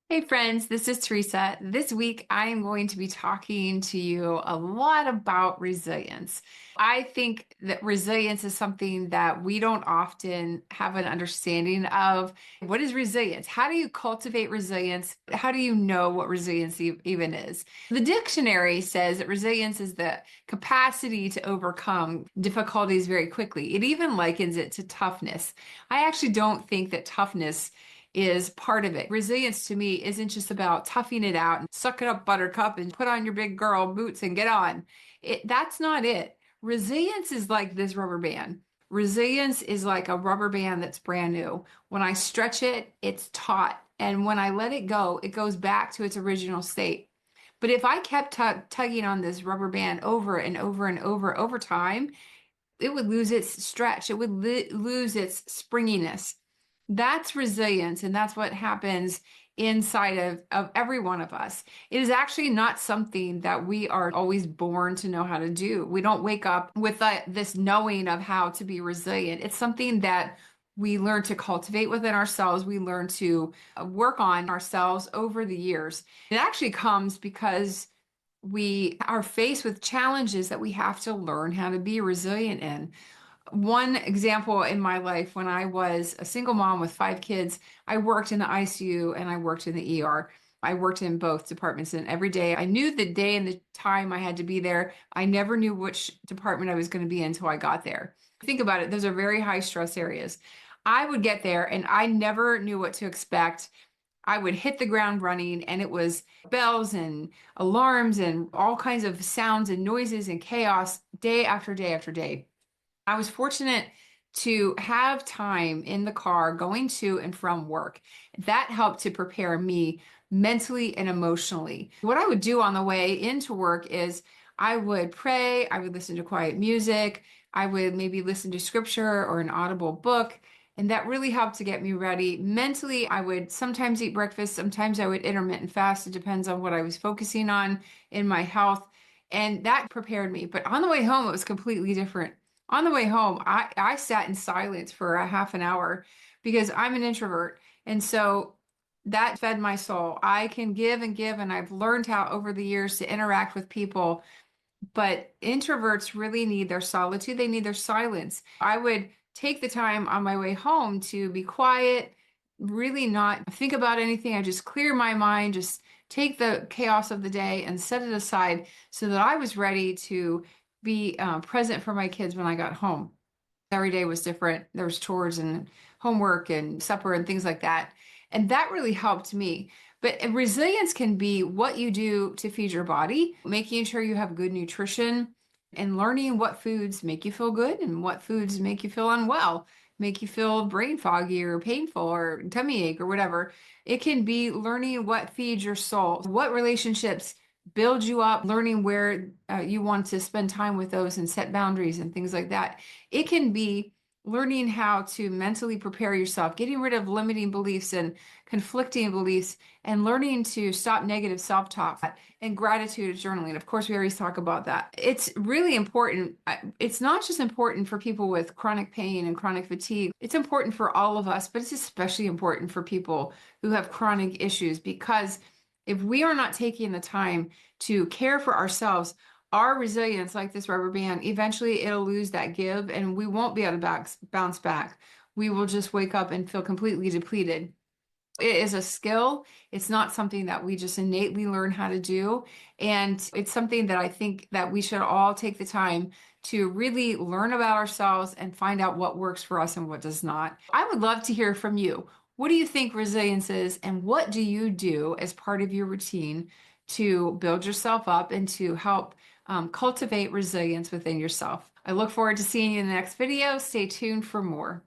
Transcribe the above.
Hey friends, this is Teresa. This week I am going to be talking to you a lot about resilience. I think that resilience is something that we don't often have an understanding of. What is resilience? How do you cultivate resilience? How do you know what resilience even is? The dictionary says that resilience is the capacity to overcome difficulties very quickly. It even likens it to toughness. I actually don't think that toughness is part of it. Resilience to me isn't just about toughing it out and suck it up, buttercup, and put on your big girl boots and get on. That's not it. Resilience is like this rubber band. Resilience is like a rubber band that's brand new. When I stretch it, it's taut. And when I let it go, it goes back to its original state. But if I kept tugging on this rubber band over and over and over time, it would lose its stretch. It would lose its springiness. That's resilience, and that's what happens inside of every one of us. It is actually not something that we are always born to know how to do. We don't wake up with this knowing of how to be resilient. It's something that we learn to cultivate within ourselves. We learn to work on ourselves over the years. It actually comes because we are faced with challenges that we have to learn how to be resilient in. One example in my life, when I was a single mom with 5 kids, I worked in the ICU and I worked in the ER. I worked in both departments, and every day I knew the day and the time I had to be there. I never knew which department I was going to be in until I got there. Think about it, those are very high stress areas. I would get there and I never knew what to expect. I would hit the ground running, and it was bells and alarms and all kinds of sounds and noises and chaos day after day after day. I was fortunate to have time in the car going to and from work. That helped to prepare me mentally and emotionally. What I would do on the way into work is I would pray, I would listen to quiet music, I would maybe listen to scripture or an audible book. And that really helped to get me ready. Mentally, I would sometimes eat breakfast, sometimes I would intermittent fast. It depends on what I was focusing on in my health. And that prepared me. But on the way home, it was completely different. On the way home, I sat in silence for a half an hour because I'm an introvert. And so that fed my soul. I can give and give, and I've learned how over the years to interact with people. But introverts really need their solitude, they need their silence. I would take the time on my way home to be quiet, really not think about anything. I just clear my mind, just take the chaos of the day and set it aside so that I was ready to be present for my kids when I got home. Every day was different. There was chores and homework and supper and things like that. And that really helped me. But resilience can be what you do to feed your body, making sure you have good nutrition and learning what foods make you feel good and what foods make you feel unwell, make you feel brain foggy or painful or tummy ache or whatever. It can be learning what feeds your soul, what relationships build you up, learning where you want to spend time with those and set boundaries and things like that. It can be learning how to mentally prepare yourself, getting rid of limiting beliefs and conflicting beliefs, and learning to stop negative self-talk and gratitude journaling. Of course, we always talk about that. It's really important. It's not just important for people with chronic pain and chronic fatigue. It's important for all of us, but it's especially important for people who have chronic issues because if we are not taking the time to care for ourselves, our resilience, like this rubber band, eventually it'll lose that give and we won't be able to bounce back. We will just wake up and feel completely depleted. It is a skill. It's not something that we just innately learn how to do. And it's something that I think that we should all take the time to really learn about ourselves and find out what works for us and what does not. I would love to hear from you. What do you think resilience is, and what do you do as part of your routine to build yourself up and to help cultivate resilience within yourself? I look forward to seeing you in the next video. Stay tuned for more.